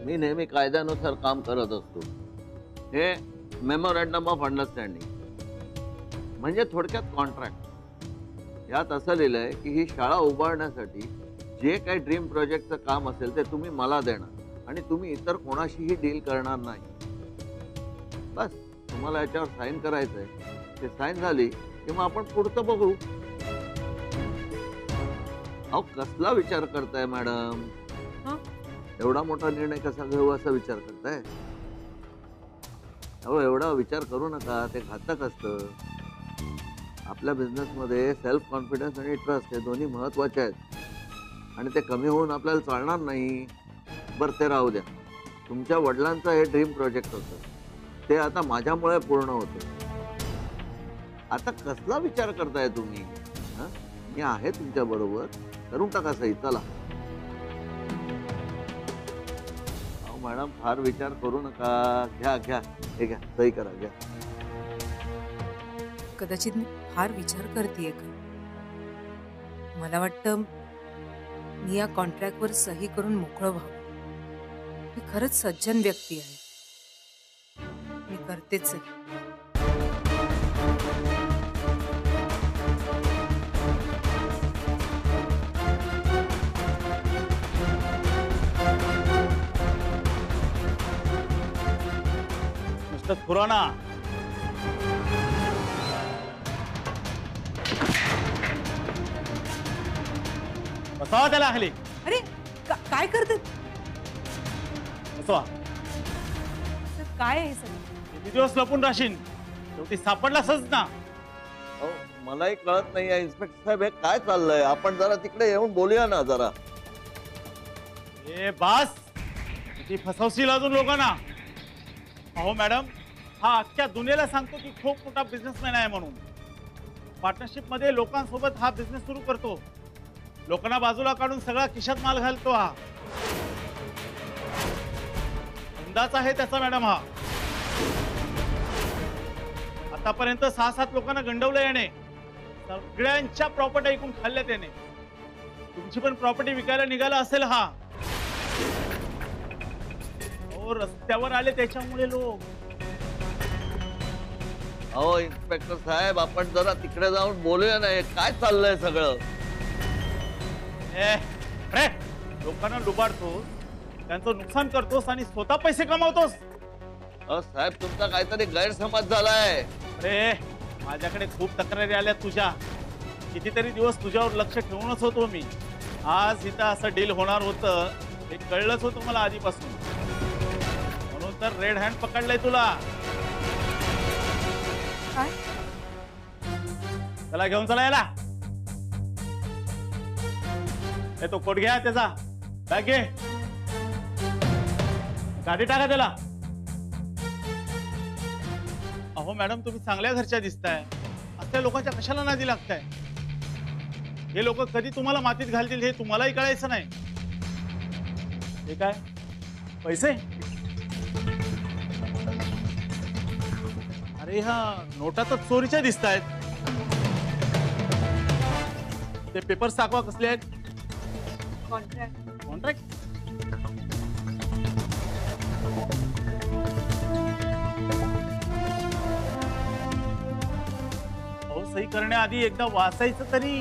मी नेहमी कायद्यानुसार काम करत असतो. हे मेमोरँडम ऑफ अंडरस्टँडिंग म्हणजे थोडक्यात कॉन्ट्रॅक्ट. यात असं लिहिलंय की ही शाळा उभारण्यासाठी जे काही ड्रीम प्रोजेक्टचं काम असेल ते तुम्ही मला देणार आणि तुम्ही इतर कोणाशीही डील करणार नाही. बस तुम्हाला याच्यावर साईन करायचंय. ते साईन झाली की मग आपण पुढचं बघू. अहो कसला विचार करताय मॅडम? एवढा मोठा निर्णय कसा घेऊ असा विचार करताय? अहो एवढा विचार करू नका, ते घातक असतं. आपल्या बिझनेसमध्ये सेल्फ कॉन्फिडन्स आणि ट्रस्ट हे दोन्ही महत्वाचे आहेत आणि ते कमी होऊन आपल्याला चालणार नाही. बरं ते राहू द्या. तुमच्या वडिलांचं हे ड्रीम प्रोजेक्ट होतं, ते आता माझ्यामुळे पूर्ण होतं. आता कसला विचार करताय तुम्ही? मी आहे तुमच्या बरोबर, करून टाका सही. चला. अहो मॅडम फार विचार करू नका. घ्या घ्या, हे घ्या, सही करा. घ्या. कदाचित मी फार विचार करतेय का? मला वाटतं मी या कॉन्ट्रॅक्टवर सही करून मोकळं व्हावं. मी खरंच सज्जन व्यक्ती आहे. मी करतेच सही. मिस्टर खुराना, बसवा त्याला खाली. अरे काय करतात? बसवा. काय आहे सर? किती दिवस लपून राशीन? शेवटी सापडलासच ना. अहो मलाही कळत नाही आहे इन्स्पेक्टर साहेब, हे काय चाललंय? आपण जरा तिकडे येऊन बोलूया ना जरा. ए बास, किती फसवशील अजून लोकांना. अहो मॅडम, हा अख्ख्या दुनियेला सांगतो की खूप मोठा बिझनेसमॅन आहे म्हणून. पार्टनरशिप मध्ये लोकांसोबत हा बिझनेस सुरू करतो. लोकांना बाजूला काढून सगळा खिशात माल घालतो. हा अंदाज आहे त्याचा मॅडम. हा आतापर्यंत 6-7 लोकांना गंडवलं याने. सगळ्यांच्या प्रॉपर्टी ऐकून खाल्ल्या त्याने. तुमची पण प्रॉपर्टी विकायला निघाला असेल हा. हो, रस्त्यावर आले त्याच्यामुळे लोक. अहो इन्स्पेक्टर साहेब, आपण जरा तिकडे जाऊन बोलूया ना. हे काय चाललंय सगळं? अरे लोकांना लुबाडतोस, त्यांचं नुकसान करतोस आणि स्वतः पैसे कमावतोस. साहेब तुमचा काहीतरी गैरसमज झालाय. अरे माझ्याकडे खूप तक्रारी आल्या तुझ्या. कितीतरी दिवस तुझ्यावर लक्ष ठेवूनच होतो मी. आज इथं असं डील होणार होतं हे कळलंच होतं मला आधीपासून. म्हणून तर रेड हँड पकडलाय तुला. काय? चला घेऊन चला याला. तो कोट घ्या त्याचा. बॅग घे, गाडी टाका त्याला. अहो मॅडम, तुम्ही चांगल्या घरच्या दिसताय. असल्या लोकांच्या कशाला नादी लागताय? हे लोक कधी तुम्हाला मातीत घालतील हे तुम्हालाही कळायचं नाही. हे काय पैसे? अरे हा नोटा तर चोरीच्या दिसतायत. ते पेपर्स दाखवा कसले आहेत. कॉन्ट्रॅक्ट. कॉन्ट्रॅक्ट? अहो सही करण्याआधी एकदा वाचायचं तरी.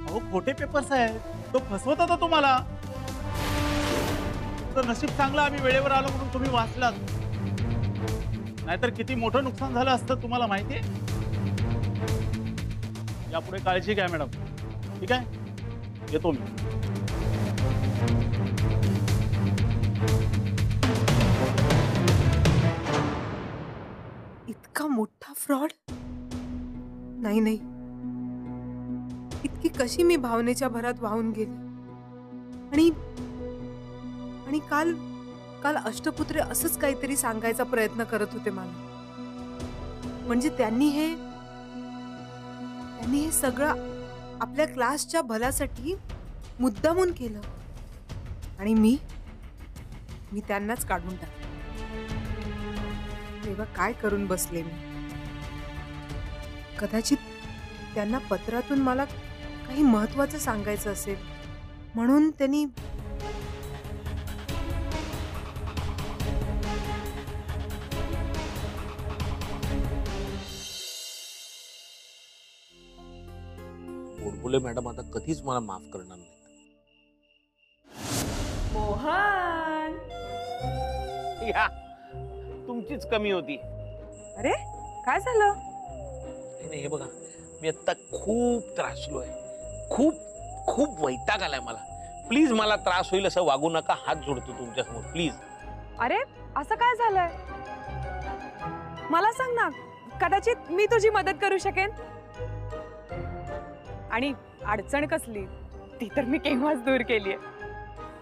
अहो खोटे पेपर्स आहेत. तो फसवत होता तुम्हाला. तर नशीब चांगलं आम्ही वेळेवर आलो म्हणून तुम्ही वाचलात. नाहीतर किती मोठं नुकसान झालं असतं तुम्हाला माहिती आहे. यापुढे काळजी घ्या मॅडम. ठीक आहे, येतो मी. इतका मोठा फ्रॉड? नाही नाही, इतकी कशी मी भावनेच्या भरात वाहून गेले. आणि काल काल अष्टपुत्रे असंच काहीतरी सांगायचा प्रयत्न करत होते मला. म्हणजे त्यांनी हे सगळं आपल्या क्लासच्या भल्यासाठी मुद्दामून केलं आणि मी त्यांनाच काढून टाकलं. तेव्हा काय करून बसले मी. कदाचित त्यांना पत्रातून मला काही महत्त्वाचं सांगायचं असेल म्हणून त्यांनी गोडबोले मॅडम आता कधीच मला माफ करणार नाही. मोहन, या तुमचीच कमी होती. अरे काय झालं? नाही हे बघा, मी आता खूप त्रासलोय, खूप खूप वैताग आलाय मला. प्लीज मला त्रास होईल असं वागू नका, हात जोडतो तुमच्या समोर प्लीज. अरे असं काय झालंय? मला सांग ना, कदाचित मी तुझी मदत करू शकेन. आणि अडचण कसली ती तर मी केव्हाच दूर केलीये.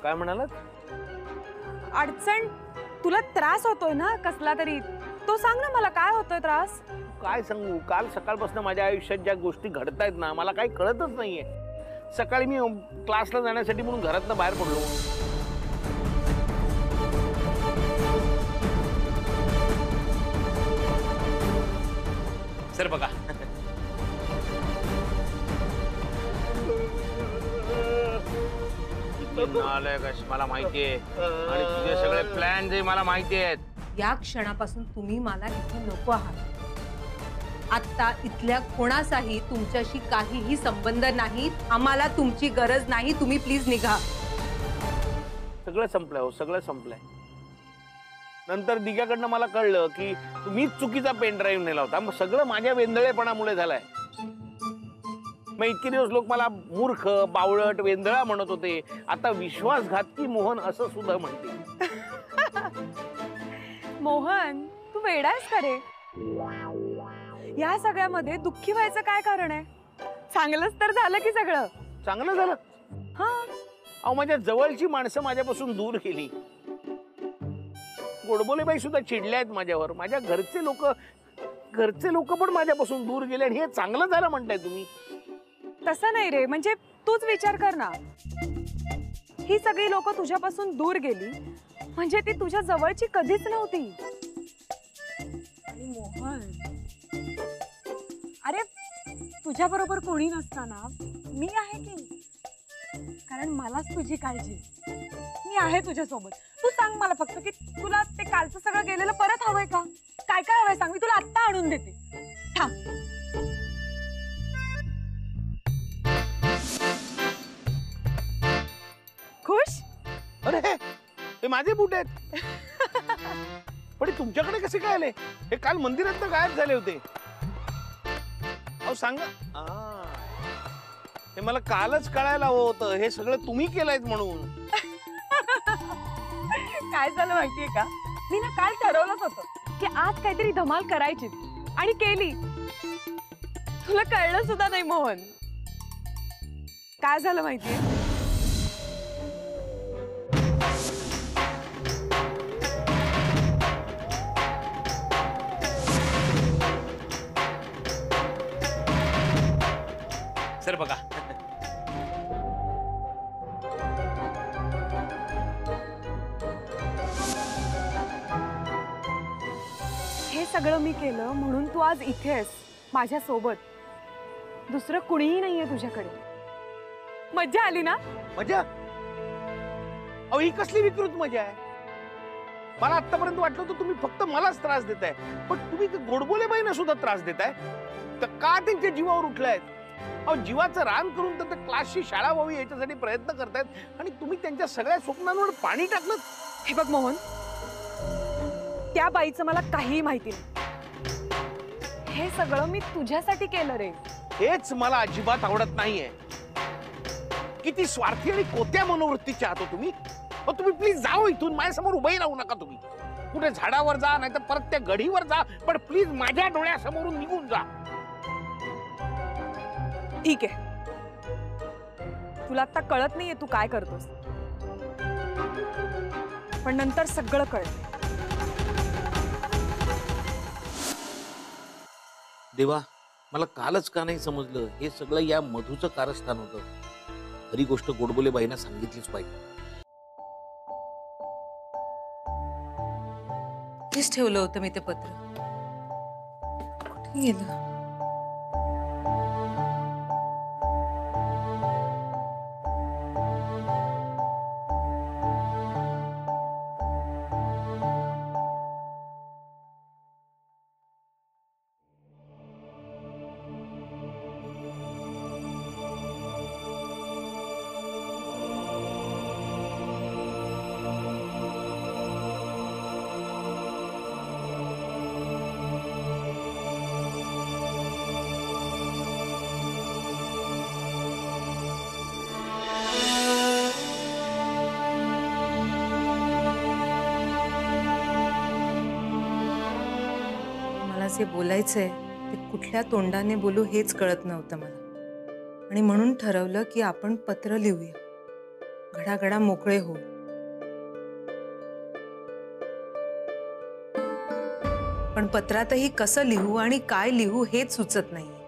काय म्हणालात? अडचण, तुला त्रास होतोय ना कसला तरी, तो सांग ना मला, काय होतोय त्रास? काय सांगू, काल सकाळपासून माझ्या आयुष्यात ज्या गोष्टी घडतायत ना, मला काही कळतच नाहीये. सकाळी मी क्लासला जाण्यासाठी म्हणून घरातनं बाहेर पडलो. सर बघा, मला माहितीये आणि तुझे सगळे प्लॅन जे मला माहिती आहेत. या क्षणापासून तुम्ही मला इथे नको आहात. आता इथल्या कोणाचाही तुमच्याशी काहीही संबंध नाही. आम्हाला तुमची गरज नाही. तुम्ही प्लीज निघा. सगळं संपलंय हो, सगळं संपलंय. नंतर दिग्याकडनं मला कळलं की तुम्हीच चुकीचा पेन ड्राईव्ह नेला होता. मग सगळं माझ्या वेंदळेपणामुळे झालंय. मग इतके दिवस लोक मला मूर्ख, बावळट, वेंदळा म्हणत होते. आता विश्वासघातकी मोहन असं सुद्धा म्हणते. मोहन, तू वेडायस का रे? या सगळ्यामध्ये दुःखी व्हायचं काय कारण आहे? चांगलंच तर झालं की सगळं. चांगलं झालं. हा, अहो माझ्या जवळची माणसं माझ्यापासून दूर गेली. गोडबोलेबाई सुद्धा चिडल्या आहेत माझ्यावर. माझ्या घरचे लोक पण माझ्यापासून दूर गेले आणि हे चांगलं झालं म्हणताय तुम्ही? तसं नाही रे, म्हणजे तूच विचार कर ना. ही सगळी लोक तुझ्यापासून दूर गेली म्हणजे ती तुझ्या जवळची कधीच नव्हती. आणि मोहन, अरे तुझ्या बरोबर कोणी नसताना मी आहे की, कारण मलाच तुझी काळजी. मी आहे तुझ्या सोबत. तू सांग मला फक्त की तुला ते कालचं सगळं गेलेलं परत हवंय का? काय काय हवंय सांग, मी तुला आत्ता आणून देते. थांब. खुश? अरे हे माझे बूट आहेत. पण हे तुमच्याकडे कसे काय आले? हे काल मंदिरात गायब झाले होते. अहो सांगा. हे मला कालच कळायला हवं होतं. हे सगळं तुम्ही केलंयत म्हणून. काय झालं माहितीये का, मी ना काल ठरवलंच होतं की आज काहीतरी धमाल करायची आणि केली. तुला कळलं सुद्धा नाही मोहन. काय झालं माहितीये, सर बघा, हे सगळं मी केलं म्हणून तू आज इथे आहेस माझ्या सोबत. दुसरं कुणीही नाहीये तुझ्याकडे. मज्जा आली ना? मजा? अहो ही कसली विकृत मजा आहे? मला आतापर्यंत वाटलं होतं तुम्ही फक्त मलाच त्रास देताय, पण तुम्ही गोडबोलेबाईंना सुद्धा त्रास देताय. तर का त्यांच्या जीवावर उठलायत? अहो जीवाचं रान करून तर क्लासची शाळा व्हावी याच्यासाठी प्रयत्न करतायत आणि तुम्ही त्यांच्या सगळ्या स्वप्नांवर पाणी टाकलं. हे बघ मोहन, त्या बाईचं मला काहीही माहिती नाही. हे सगळं मी तुझ्यासाठी केलं रे. हेच मला अजिबात आवडत नाहीये. किती स्वार्थी आणि कोत्या मनोवृत्तीचे आहात हो तुम्ही. तुम्ही प्लीज जाओ इथून. माझ्यासमोर उभे राहू नका तुम्ही. कुठे झाडावर जा, नाही तर परत त्या गढीवर जा, पण प्लीज माझ्या डोळ्यासमोरून निघून जा. ठीक आहे, तुला आता कळत नाहीये तू काय करतोस, पण नंतर सगळं कळतं. देवा, मला कालच का नाही समजलं? हे सगळं या मधूचं कारस्थान होतं. खरी गोष्ट गोडबोलेबाईंना सांगितलीच पाहिजे. तेच ठेवलं होतं मी ते पत्र. कुठे गेलं? जे बोलायचंय ते कुठल्या तोंडाने बोलू हेच कळत नव्हतं मला, आणि म्हणून ठरवलं की आपण पत्र लिहूया, घडाघडा मोकळे होऊ. पण पत्रातही कसं लिहू आणि काय लिहू हेच सुचत नाहीये.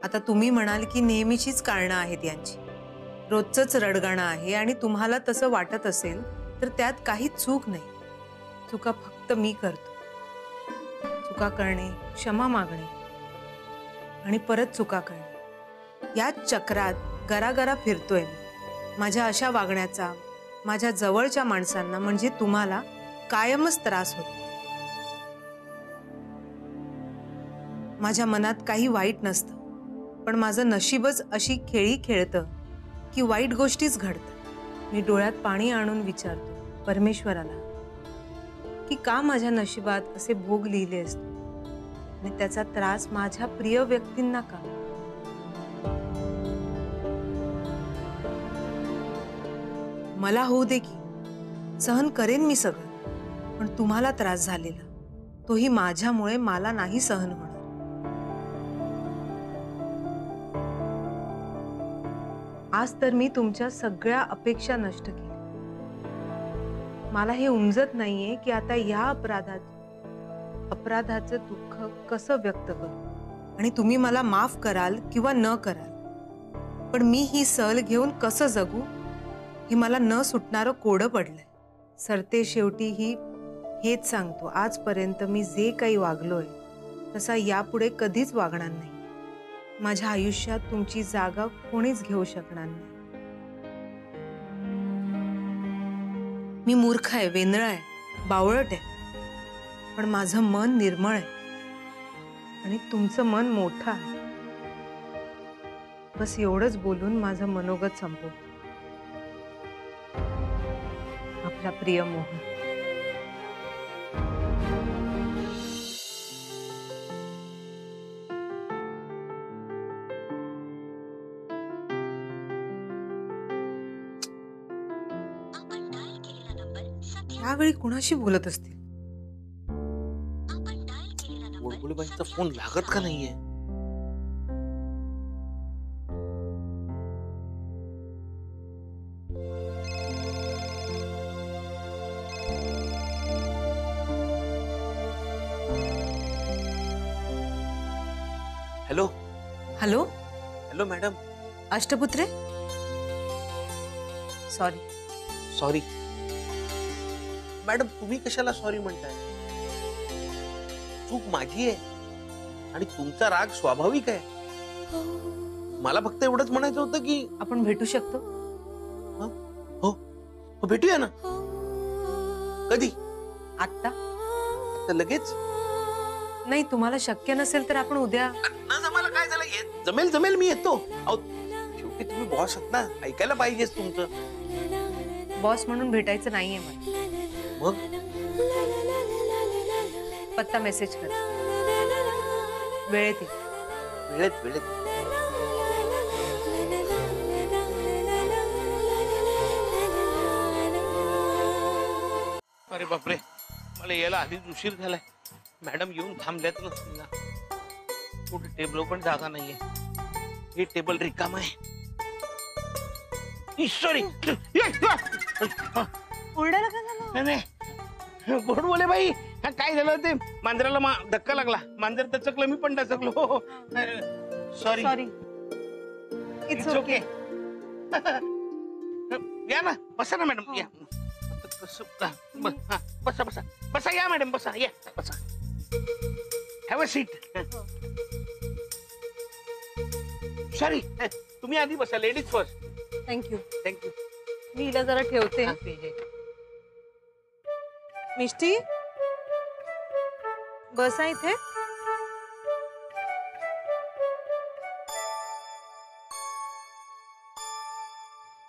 आता तुम्ही म्हणाल की नेहमीचीच कारणं आहेत यांची, रोजचंच रडगाणं आहे, आणि तुम्हाला तसं वाटत असेल तर त्यात काही चूक नाही. चुका फक्त मी करतो. चुका करणे, क्षमा मागणे आणि परत चुका करणे, याच चक्रात गरागरा फिरतोय मी. माझ्या अशा वागण्याचा माझ्या जवळच्या माणसांना म्हणजे तुम्हाला कायमच त्रास होतो. माझ्या मनात काही वाईट नसतं, पण माझं नशीबच अशी खेळी खेळतं की वाईट गोष्टीच घडतात. मी डोळ्यात पाणी आणून विचारतो परमेश्वराला की का माझ्या नशिबात असे भोग लिहिले असते, आणि त्याचा त्रास माझ्या प्रिय व्यक्तींना का. मला होऊ दे की, सहन करेन मी सगळं, पण तुम्हाला त्रास झालेला तोही माझ्यामुळे मला नाही सहन होणार. आज तर मी तुमच्या सगळ्या अपेक्षा नष्ट केल्या. मला हे उमजत नाहीये की आता या अपराधाचं दुःख कसं व्यक्त करू, आणि तुम्ही मला माफ कराल किंवा न कराल, पण मी ही सल घेऊन कसं जगू हे मला न सुटणारं कोडं पडलंय. सरते शेवटी हेच सांगतो, आजपर्यंत मी जे काही वागलोय तसा यापुढे कधीच वागणार नाही. माझ्या आयुष्यात तुमची जागा कोणीच घेऊ शकणार नाही. मी मूर्ख आहे, वेंदळ आहे, बावळट आहे, पण माझं मन निर्मळ आहे आणि तुमचं मन मोठं आहे. बस एवढंच बोलून माझं मनोगत संपवतो. आपला प्रिय मोहन. यावेळी कुणाशी बोलत असतील? गोडबोलेबाईंचा फोन लागत का नाहीये? Hello hello, hello madam. Ashtaputre, sorry. Sorry madam, तुम्ही कशाला सॉरी म्हणताय? चूक माझी आहे आणि तुमचा राग स्वाभाविक आहे. मला फक्त एवढंच म्हणायचं होतं की आपण भेटू शकतो? हो हो, भेटूया ना. कधी? आत्ता? तर लगेच नाही, तुम्हाला शक्य नसेल तर आपण उद्या. न जमायला काय झालं? जमेल जमेल, मी येतो. अहो शेवटी तुम्ही बॉस आहात ना, ऐकायला पाहिजेच तुमचं. बॉस म्हणून भेटायचं नाहीये मला. मग पत्ता मेसेज कर, वेळेत ये. वेळेत वेळेत. अरे बापरे, मला यायला आधीच उशीर झालाय. मॅडम येऊन थांबल्यात नसतील ना. कुठे टेबल पण जागा नाहीये. हे टेबल रिकाम आहे. सॉरी. ओरडायला काय झालं? नाही, गोड बोले बाई. काय झालं ते मांजराला धक्का लागला. मांजर दचकलं, मी पण दचकलो. सॉरी. सॉरी. It's okay. या ना, बसा ना मॅडम, या. बसा बसा बसा, या मॅडम, बसा, या, बसा. Have a seat. सॉरी, तुम्ही आधी बसा. Ladies first. थँक्यू. थँक्यू. मी हिला जरा ठेवते. मिष्टी, बसा इथे.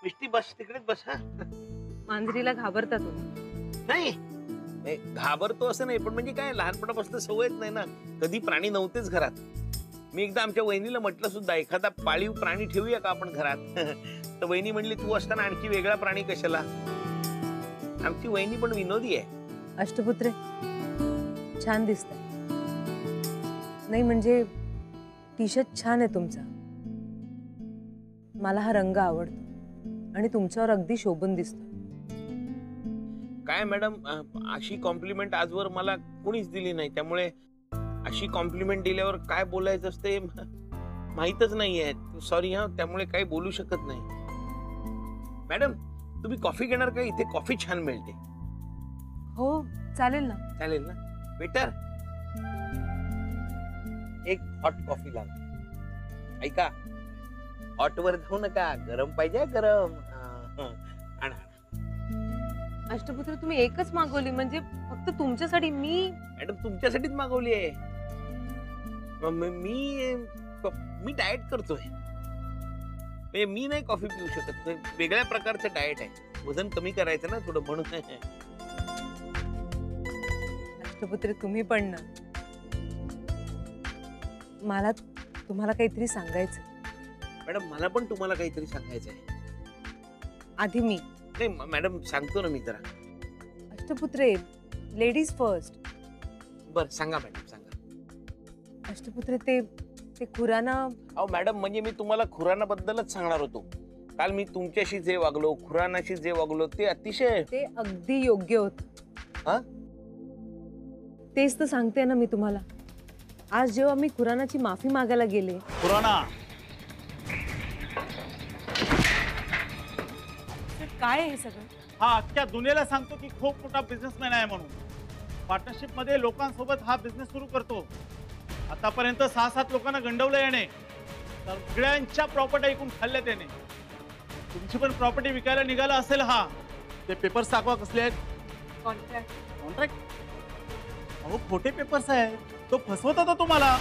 मिष्टी बस, तिकडेच बस. मांजरीला घाबरता तुम्ही? नाही, घाबरतो असं नाही, पण म्हणजे काय, लहानपणापासून सवयच नाही ना. कधी प्राणी नव्हतेच घरात. मी एकदा आमच्या वहिनीला म्हटलं सुद्धा, एखादा पाळीव प्राणी ठेवूया का आपण घरात. तर वहिनी म्हणली, तू असताना आणखी वेगळा प्राणी कशाला. आमची वहिनी पण विनोदी आहे. अष्टपुत्रे, छान दिसतंय. नाही म्हणजे टी शर्ट छान आहे तुमचा. मला हा रंग आवडतो आणि तुमच्यावर अगदी शोभून दिसतो. काय मॅडम, अशी कॉम्प्लिमेंट आजवर मला कोणीच दिली नाही, त्यामुळे अशी कॉम्प्लिमेंट दिल्यावर काय बोलायचं असते माहीतच नाहीये. सॉरी हा, त्यामुळे काही बोलू शकत नाही. मॅडम तुम्ही कॉफी घेणार का? इथे कॉफी छान मिळते. हो चालेल ना. चालेल ना? वेटर, एक हॉट कॉफी लाव. ऐका, हॉट वर जाऊ नका, गरम पाहिजे, गरम. आणा. अष्टपुत्र तुम्ही एकच मागवली म्हणजे फक्त तुमच्यासाठी? मी मॅडम तुमच्यासाठीच मागवली आहे. मी डाएट करतोय, म्हणजे मी नाही कॉफी पिऊ शकत. वेगळ्या प्रकारचं डाएट आहे, वजन कमी करायचं ना थोडं, म्हणून. अष्टपुत्र तुम्ही पण ना. मला तुम्हाला काहीतरी सांगायचं. मॅडम मला पण तुम्हाला काहीतरी सांगायचं आहे. आधी मी. नाही मॅडम सांगतो ना मी जरा. Ashtaputre ladies first. बर सांगा मॅडम, सांगा. अष्टपुत्र ते खुराना. अहो मॅडम, म्हणजे मी तुम्हाला खुराना बद्दलच सांगणार होतो. काल मी तुमच्याशी जे वागलो, खुरानाशी जे वागलो, ते अतिशय, ते अगदी योग्य होत. हा? तेच तर सांगते ना मी तुम्हाला. आज जेव्हा मी खुरानाची माफी मागायला गेले. खुराना, काय आहे हे सगळं? हा अख्ख्या दुनियेला सांगतो की खूप मोठा बिझनेसमॅन आहे म्हणून. पार्टनरशिप मध्ये लोकांसोबत हा बिझनेस सुरू करतो. आतापर्यंत 6-7 लोकांना गंडवलं याने. सगळ्यांच्या प्रॉपर्टी ऐकून खाल्ल्या त्याने. तुमची पण प्रॉपर्टी विकायला निघाला असेल हा. ते पेपर्स दाखवा कसले आहेत. कॉन्ट्रॅक्ट. अहो खोटे पेपर्स आहेत. तो फसवत होता तुम्हाला.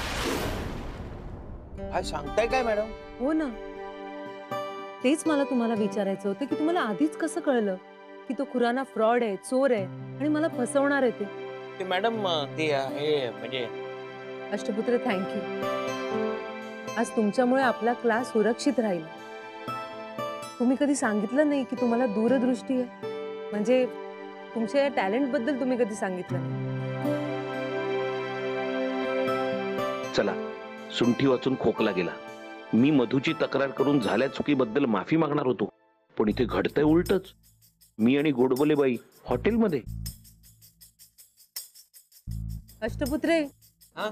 काय सांगताय काय मॅडम? हो ना, तेच मला तुम्हाला विचारायचं होतं की तुम्हाला आधीच कसं कळलं की तो खुराना फ्रॉड आहे, चोर आहे आणि मला फसवणार आहे ते मॅडम ते हे म्हणजे. अष्टपुत्र थँक्यू. आज तुमच्यामुळे आपला क्लास सुरक्षित राहील. तुम्ही कधी सांगितलं नाही की तुम्हाला दूरदृष्टी आहे. म्हणजे तुमच्या टॅलेंट बद्दल तुम्ही कधी सांगितलं नाही. चला, सुंठी वाचून खोकला गेला. मी मधूची तक्रार करून झाल्या चुकीबद्दल माफी मागणार होतो, पण इथे घडतंय उलटच. मी आणि गोडबोलेबाई हॉटेलमध्ये. अष्टपुत्रे हा?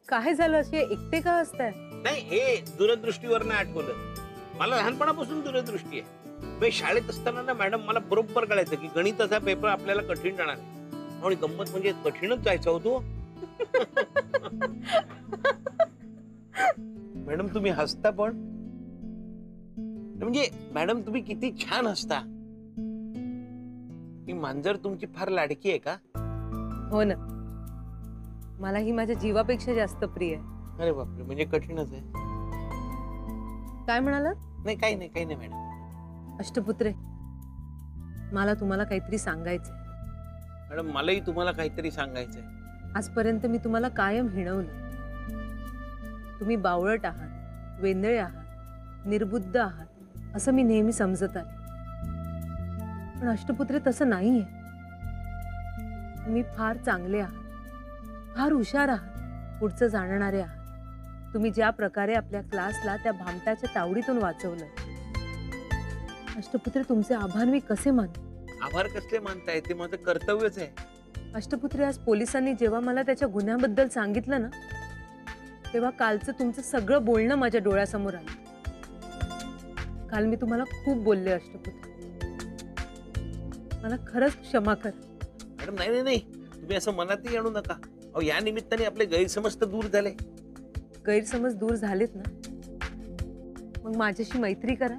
काय झालं? असे एकटे का असताय? नाही, हे दूरदृष्टीवरनं आठवलं. मला लहानपणापासून दूरदृष्टी आहे. मी शाळेत असताना ना मॅडम, मला बरोबर कळायचं की गणिताचा पेपर आपल्याला कठीण जाणार आहे. आणि गंमत म्हणजे कठीणच जायचा होतो. मॅडम तुम्ही हसता पण. म्हणजे मॅडम तुम्ही किती छान हसता. ही मांजर तुमची फार लाडकी आहे का? हो ना, मला ही माझ्या जीवापेक्षा जास्त प्रिय आहे. अरे बापरे, म्हणजे कठीणच आहे. काय म्हणालात? नाही काही नाही, काही नाही मॅडम. अष्टपुत्रे मला तुम्हाला काहीतरी सांगायचंय. मॅडम मलाही तुम्हाला काहीतरी सांगायचंय. आजपर्यंत मी तुम्हाला कायम हिणवलं. तुम्ही बावळट आहात, वेंदळे आहात, निर्बुद्ध आहात असं मी नेहमी समजत आले. पण अष्टपुत्रे तसं नाहीये. तुम्ही फार चांगले आहात, फार हुशार आहात, पुढचं जाणणारे आहात. तुम्ही ज्या प्रकारे आपल्या क्लासला त्या भामटाच्या तावडीतून वाचवलं, अष्टपुत्रे तुमचे आभार मी कसे मानू? आभार कसले मानताय? ते माझं कर्तव्यच आहे. अष्टपुत्रे आज पोलिसांनी जेव्हा मला त्याच्या गुन्ह्याबद्दल सांगितलं ना, तेव्हा कालचं तुमचं सगळं बोलणं माझ्या डोळ्यासमोर आलं. काल मी तुम्हाला खूप बोलले अष्टपुत्र. मला खरंच क्षमा कर. मॅडम नाही नाही नाही, तुम्ही असं मनातही आणू नका. अहो या निमित्ताने आपले गैरसमज तर दूर झाले. गैरसमज दूर झालेत ना, मग माझ्याशी मैत्री करा.